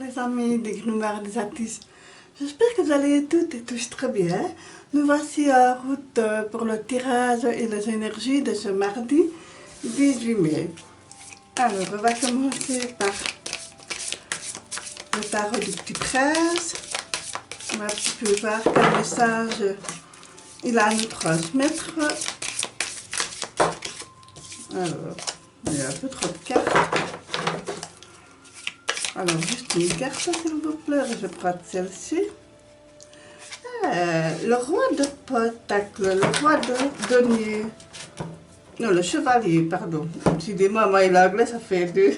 les amis des Grimoires des artistes. J'espère que vous allez toutes et tous très bien. Nous voici en route pour le tirage et les énergies de ce mardi 18 mai. Alors, on va commencer par le tarot du Petit Prince. On va un petit peu voir quel message il a à nous transmettre. Alors, il y a un peu trop de cartes. Alors, juste une carte, s'il vous plaît, je prends celle-ci. Le roi de Pentacle, le roi de denier. Non, le chevalier, pardon. Excusez-moi, moi et l'anglais, ça fait deux.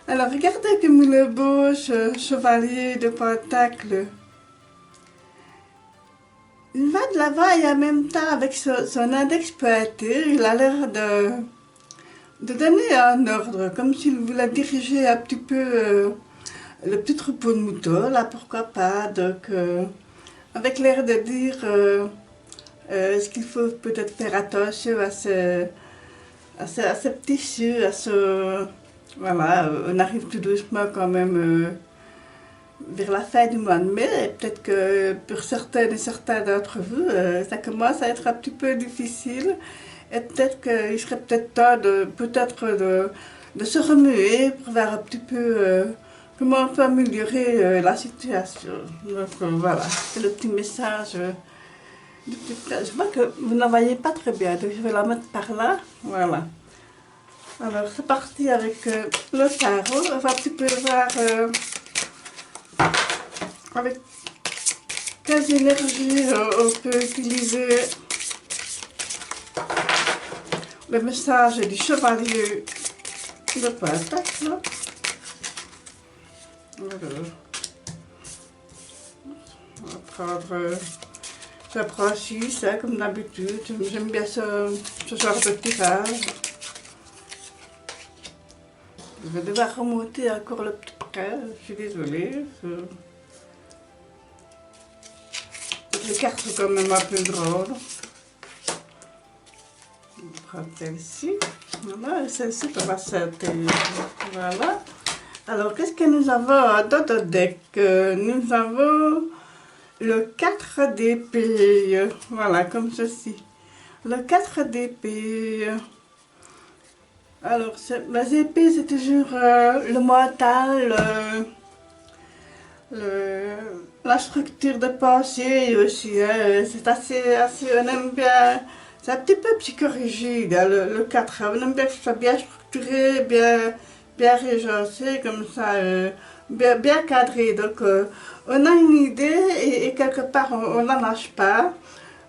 Alors, regardez comme il est beau, ce chevalier de Pentacle. Il va de l'avant et en même temps, avec son index pointé, il a l'air de donner un ordre, comme s'il voulait diriger un petit peu le petit troupeau de moutons, là, pourquoi pas. Donc, avec l'air de dire ce qu'il faut peut-être faire attention à ces petits cieux, à ce... Voilà, on arrive tout doucement quand même vers la fin du mois de mai, et peut-être que pour certaines et certains d'entre vous, ça commence à être un petit peu difficile. Et peut-être qu'il serait peut-être temps de se remuer pour voir un petit peu comment on peut améliorer la situation. Donc voilà, c'est le petit message du Petit Prince. Je vois que vous n'en voyez pas très bien, donc je vais la mettre par là. Voilà. Alors c'est parti avec le tarot. On va un petit peu voir avec quelles énergies on peut utiliser le message du chevalier de Pentacle. Alors, on va prendre, je prends 6, hein, comme d'habitude. J'aime bien ce genre de tirage. Je vais devoir remonter encore le petit près, je suis désolée. Les cartes sont quand même un peu drôles. On prend celle-ci. Voilà, celle-ci, on va sauter. Voilà. Alors, qu'est-ce que nous avons dans notre deck? Nous avons le 4 d'épée. Voilà, comme ceci. Le 4 d'épée. Alors, les épées, c'est toujours le mental, la structure de pensée aussi. Hein. C'est assez, on aime bien. C'est un petit peu psychorigide, hein, le 4. On aime bien que ce soit bien structuré, bien régencé, comme ça, bien cadré. Donc, on a une idée et quelque part, on n'en lâche pas.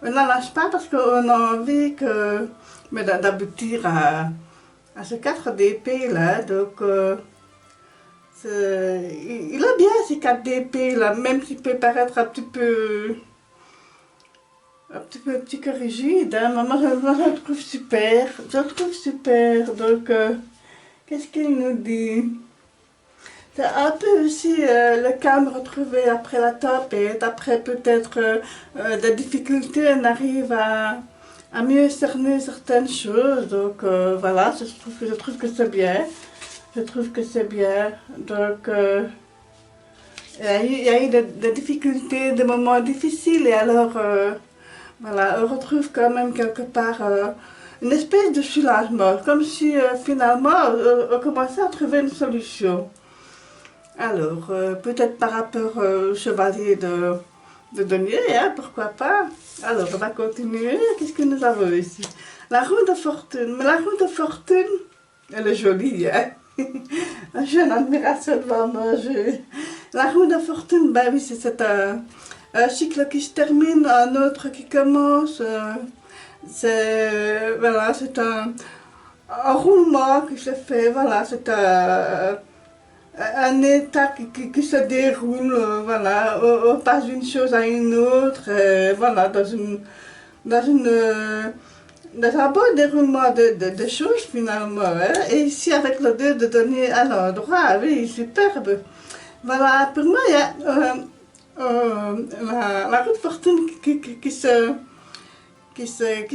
On n'en lâche pas parce qu'on a envie d'aboutir à ce 4 d'épée là. Donc, il a bien ces 4 d'épée là, même s'il peut paraître un petit peu psychorigide, hein. Moi, je le trouve super. Je le trouve super. Donc, qu'est-ce qu'il nous dit? C'est un peu aussi le calme retrouvé après la tempête, après peut-être des difficultés, on arrive à mieux cerner certaines choses. Donc voilà, je trouve que c'est bien. Je trouve que c'est bien. Donc il y a eu des difficultés, des moments difficiles et alors voilà, on retrouve quand même quelque part une espèce de soulagement, comme si finalement on commençait à trouver une solution. Alors, peut-être par rapport au chevalier de denier, hein, pourquoi pas. Alors, on va continuer. Qu'est-ce que nous avons ici? La roue de fortune. Mais la roue de fortune, elle est jolie, hein. J'ai une admiration devant moi. La roue de fortune, ben oui, c'est un cycle qui se termine, un autre qui commence. Voilà, c'est un roulement qui se fait. Voilà, c'est un état qui se déroule, voilà, on passe d'une chose à une autre, voilà, dans un bon déroulement de choses finalement. Hein. Et ici avec le 2 de donner à l'endroit, oui, superbe. Voilà, pour moi, il y a la roue de fortune qui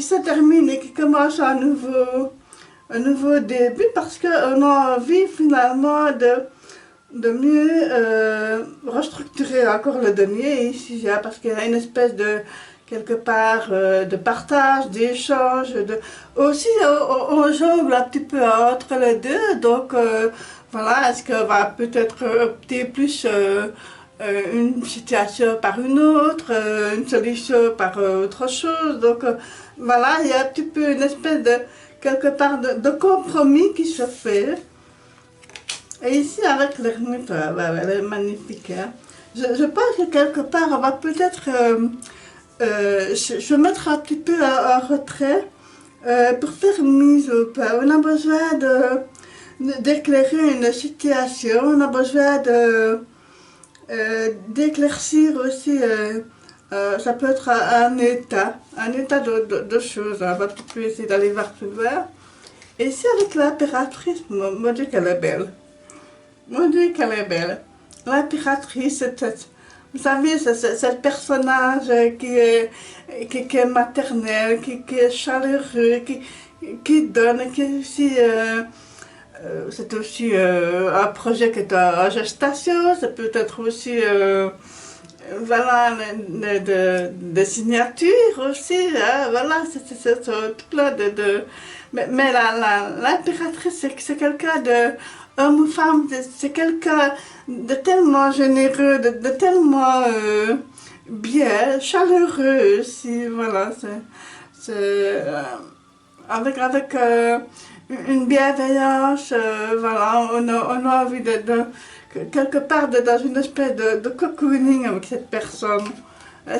se termine et qui commence un nouveau début parce qu'on a envie finalement de mieux restructurer encore le denier ici, hein, parce qu'il y a une espèce de, quelque part, de partage, d'échange, aussi on jongle un petit peu entre les deux, donc voilà, est-ce qu'on va peut-être opter plus une situation par une autre, une solution par autre chose, donc voilà, il y a un petit peu une espèce de, quelque part, de compromis qui se fait. Et ici, avec l'ermite, elle est magnifique. Hein. Je pense que quelque part, on va peut-être se mettre un petit peu en retrait pour faire une mise au point. On a besoin d'éclairer une situation, on a besoin d'éclaircir aussi, ça peut être un état de choses. On va un petit peu essayer d'aller voir plus loin. Et ici, avec l'impératrice, mon Dieu, qu'elle est belle. Mon Dieu, qu'elle est belle. L'impératrice, vous savez, c'est le personnage qui est maternel, qui est chaleureux, qui donne, qui est aussi... c'est aussi un projet qui est en gestation, ça peut être aussi... voilà, des signatures aussi, hein, voilà, c'est tout plein de... Mais l'impératrice, c'est quelqu'un de... Homme ou femme, c'est quelqu'un de tellement généreux, de tellement bien, chaleureux aussi, voilà, avec une bienveillance, voilà, on a envie quelque part dans une espèce de cocooning avec cette personne.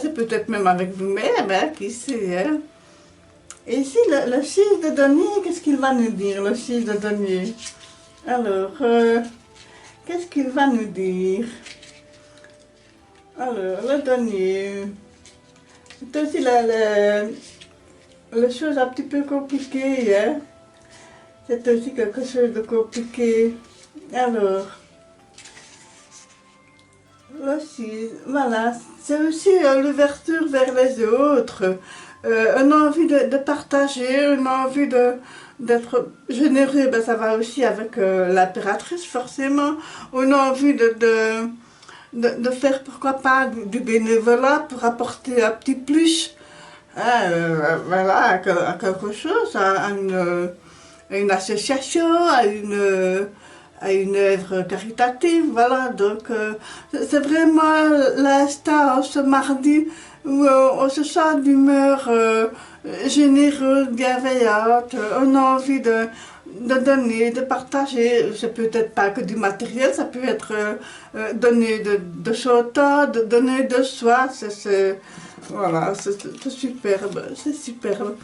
C'est peut-être même avec vous-même, hein, qui sait. Hein. Et ici, le 6 de denier, qu'est-ce qu'il va nous dire, le 6 de denier? Alors, qu'est-ce qu'il va nous dire? Alors, le denier, c'est aussi la chose un petit peu compliquée, hein? C'est aussi quelque chose de compliqué. Alors, aussi, voilà, c'est aussi l'ouverture vers les autres. On a envie de partager, on a envie d'être généreux, ben ça va aussi avec l'impératrice forcément. On a envie de faire, pourquoi pas, du bénévolat pour apporter un petit plus, hein, voilà, à quelque chose, à une association, à une œuvre caritative, voilà, donc c'est vraiment l'instant ce mardi où on se sent d'humeur généreuse, bienveillante, on a envie de donner, de partager, c'est peut-être pas que du matériel, ça peut être donner de son temps, de donner de soi, voilà, c'est superbe, c'est superbe.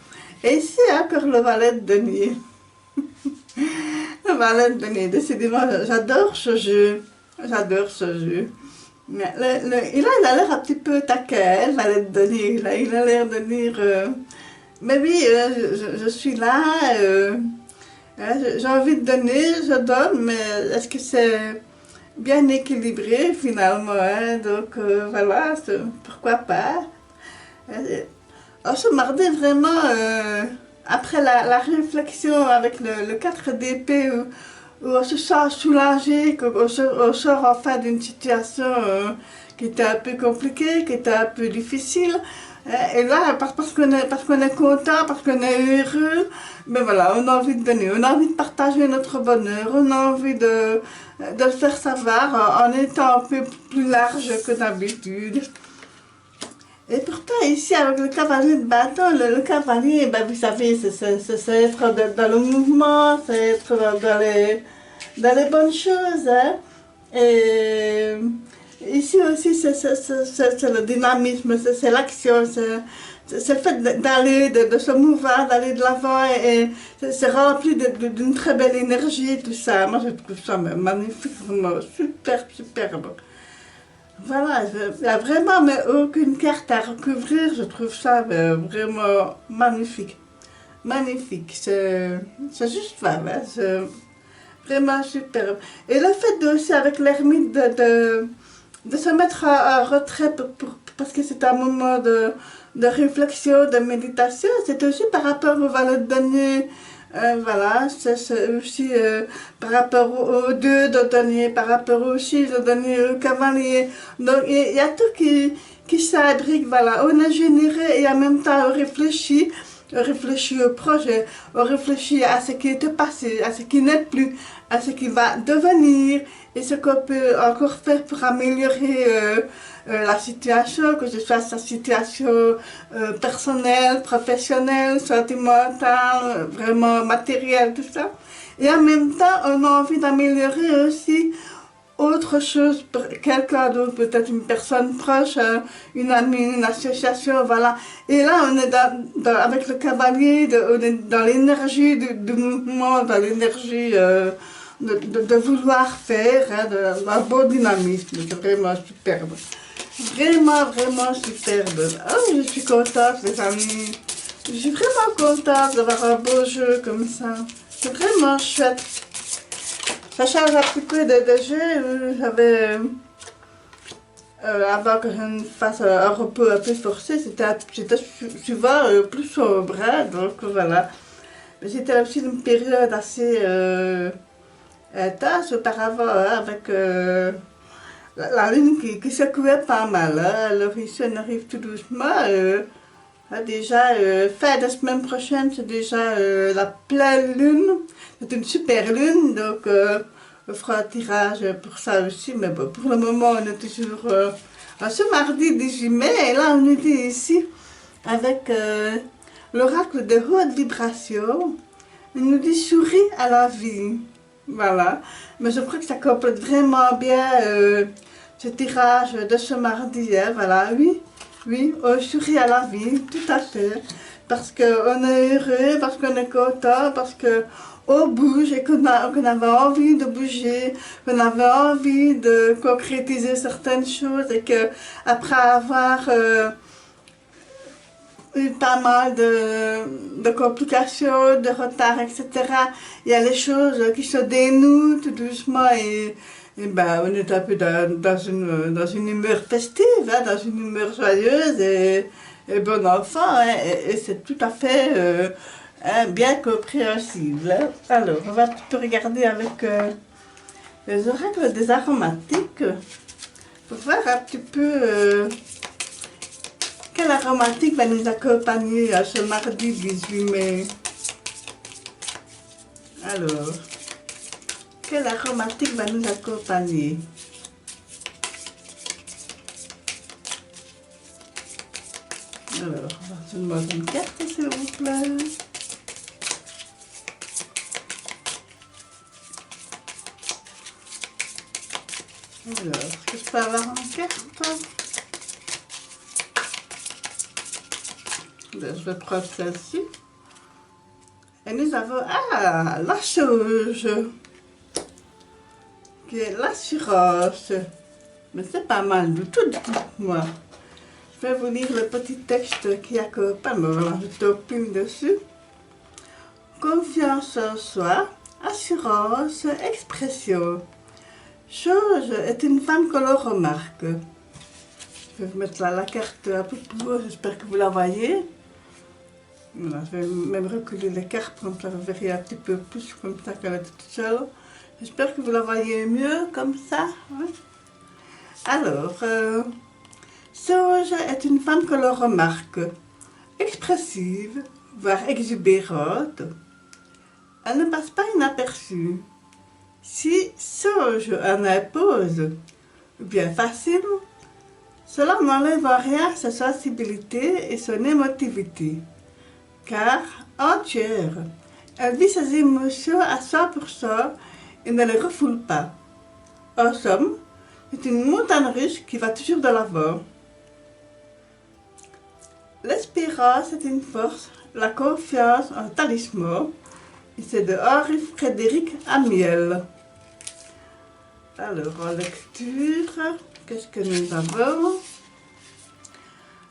Et ici encore le valet de denier. Le valet de denier, décidément, j'adore ce jeu. J'adore ce jeu. Mais il a l'air un petit peu taquin, le valet de denier. Il a l'air de dire mais oui, je suis là, j'ai envie de donner, je donne, mais est-ce que c'est bien équilibré finalement, hein? Donc voilà, pourquoi pas. Ce mardi, vraiment, après la réflexion avec le 4 d'épée, où on se sent soulagé, qu'on sort enfin d'une situation qui était un peu compliquée, qui était un peu difficile. Et là, parce qu'on est content, parce qu'on est heureux, ben voilà, on a envie de donner, on a envie de partager notre bonheur, on a envie de le faire savoir en étant un peu plus large que d'habitude. Et pourtant, ici, avec le cavalier de bâton, le cavalier, ben, vous savez, c'est être dans le mouvement, c'est être dans les bonnes choses. Hein. Et ici aussi, c'est le dynamisme, c'est l'action, c'est le fait d'aller, de se mouvoir, d'aller de l'avant, et c'est rempli d'une très belle énergie, tout ça. Moi, je trouve ça magnifique, vraiment superbe, superbe. Voilà, il n'y a vraiment mais aucune carte à recouvrir, je trouve ça vraiment magnifique. Magnifique, c'est juste voilà, c'est vraiment superbe. Et le fait aussi avec l'ermite de se mettre en retrait parce que c'est un moment de réflexion, de méditation, c'est aussi par rapport au valet de denier. Voilà, c'est aussi par rapport aux deux dodaniers, par rapport aussi aux dodaniers, au cavalier. Donc il y a tout qui s'abrique, voilà. On a généré et en même temps on réfléchit au projet, on réfléchit à ce qui est passé, à ce qui n'est plus, à ce qui va devenir et ce qu'on peut encore faire pour améliorer la situation, que ce soit sa situation personnelle, professionnelle, sentimentale, vraiment matérielle, tout ça. Et en même temps, on a envie d'améliorer aussi autre chose pour quelqu'un d'autre, peut-être une personne proche, une amie, une association, voilà. Et là, on est avec le cavalier, on est dans l'énergie du mouvement, dans l'énergie de vouloir faire, hein, un beau dynamisme, c'est vraiment superbe. Vraiment, vraiment superbe. Oh, je suis contente, les amis. Je suis vraiment contente d'avoir un beau jeu comme ça. C'est vraiment chouette. Ça change un petit peu de jeu. J'avais, avant que je ne fasse un repos un peu forcé, c'était souvent plus sobre, hein, donc voilà. Mais c'était aussi une période assez intense auparavant, hein, avec la lune qui secouait pas mal. Hein. Alors ici, on arrive tout doucement. Déjà, fin de semaine prochaine, c'est déjà la pleine lune. C'est une super lune, donc on fera un tirage pour ça aussi. Mais bon, pour le moment, on est toujours ce mardi 18 mai. Et là, on est ici avec l'oracle de haute vibration. Il nous dit souris à la vie. Voilà. Mais je crois que ça complète vraiment bien ce tirage de ce mardi. Hein. Voilà, oui. Oui, on sourit à la vie, tout à fait. Parce qu'on est heureux, parce qu'on est content, parce qu'on bouge et qu'on avait envie de bouger, qu'on avait envie de concrétiser certaines choses et qu'après avoir eu pas mal de complications, de retard, etc., il y a les choses qui se dénouent tout doucement et ben, on est un peu dans une humeur festive, hein, dans une humeur joyeuse et bon enfant, hein, et c'est tout à fait hein, bien compréhensible. Hein. Alors, on va un petit peu regarder avec les oracles des aromatiques pour voir un petit peu quelle aromatique va nous accompagner à ce mardi 18 mai. Alors, quelle aromatique va nous accompagner? Alors, donne-moi une carte, s'il vous plaît. Alors, est-ce que je peux avoir une carte? Ben, je vais prendre celle-ci. Et nous avons, la sauge, qui est l'assurance. Mais c'est pas mal du tout, moi. Je vais vous lire le petit texte qui accompagne, voilà, je topine dessus. Confiance en soi, assurance, expression. Chose est une femme que l'on remarque. Je vais vous mettre là la carte un peu plus haut, j'espère que vous la voyez. Voilà, je vais même reculer les cartes, comme ça vous verrez un petit peu plus comme ça qu'elle est toute seule. J'espère que vous la voyez mieux comme ça. Hein. Alors, Sauge est une femme que l'on remarque, expressive, voire exubérante. Elle ne passe pas inaperçue. Si Sauge en impose, ou bien facile, cela n'enlève en rien sa sensibilité et son émotivité. Car, entière, elle vit ses émotions à 100% et ne les refoule pas. En somme, c'est une montagne russe qui va toujours de l'avant. L'espérance est une force, la confiance un talisman, et c'est de Henri-Frédéric Amiel. Alors, en lecture, qu'est-ce que nous avons?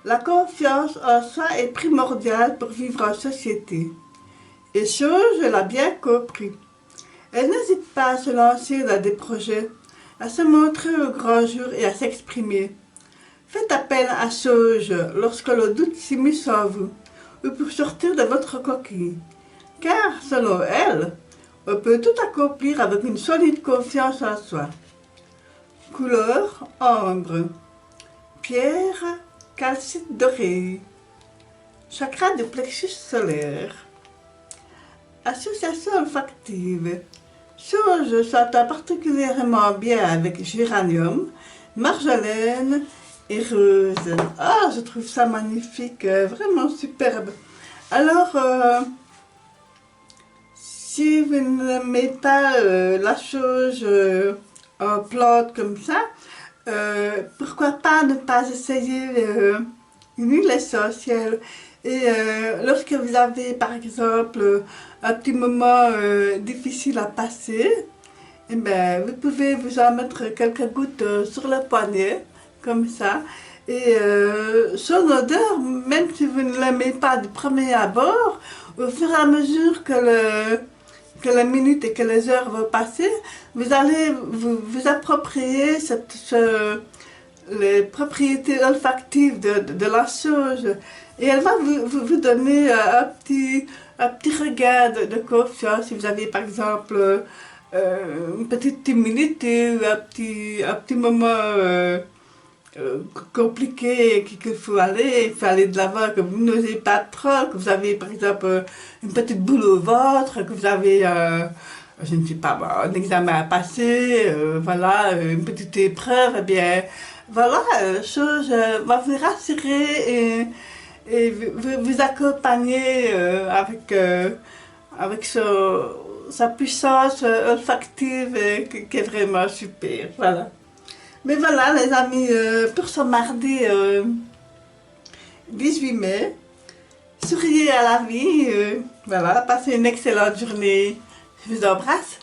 La confiance en soi est primordiale pour vivre en société. Et Sauge l'a bien compris. Elle n'hésite pas à se lancer dans des projets, à se montrer au grand jour et à s'exprimer. Faites appel à Sauge lorsque le doute s'immisce en vous, ou pour sortir de votre coquille. car selon elle, on peut tout accomplir avec une solide confiance en soi. Couleur ambre, pierre calcite doré, chakra du plexus solaire. Association olfactive. Sauge s'entend particulièrement bien avec géranium, marjolaine et rose. Ah, je trouve ça magnifique, vraiment superbe. Alors, si vous n'aimez pas la sauge en plante comme ça, pourquoi pas ne pas essayer une huile essentielle. Et lorsque vous avez par exemple un petit moment difficile à passer, eh ben, vous pouvez vous en mettre quelques gouttes sur le poignet, comme ça. Et son odeur, même si vous ne l'aimez pas du premier abord, au fur et à mesure que les minutes et que les heures vont passer, vous allez vous approprier les propriétés olfactives de la sauge. Et elle va vous donner un petit regain de confiance. Si vous avez par exemple une petite timidité ou un petit moment compliqué qu'il faut aller de l'avant, que vous n'osez pas trop, que vous avez par exemple une petite boule au ventre, que vous avez, je ne sais pas, un examen à passer, voilà, une petite épreuve, eh bien, voilà, chose va vous rassurer et vous accompagner avec sa puissance olfactive qui est vraiment super, voilà. Mais voilà les amis, pour ce mardi 18 mai, souriez à la vie, voilà, passez une excellente journée. Je vous embrasse.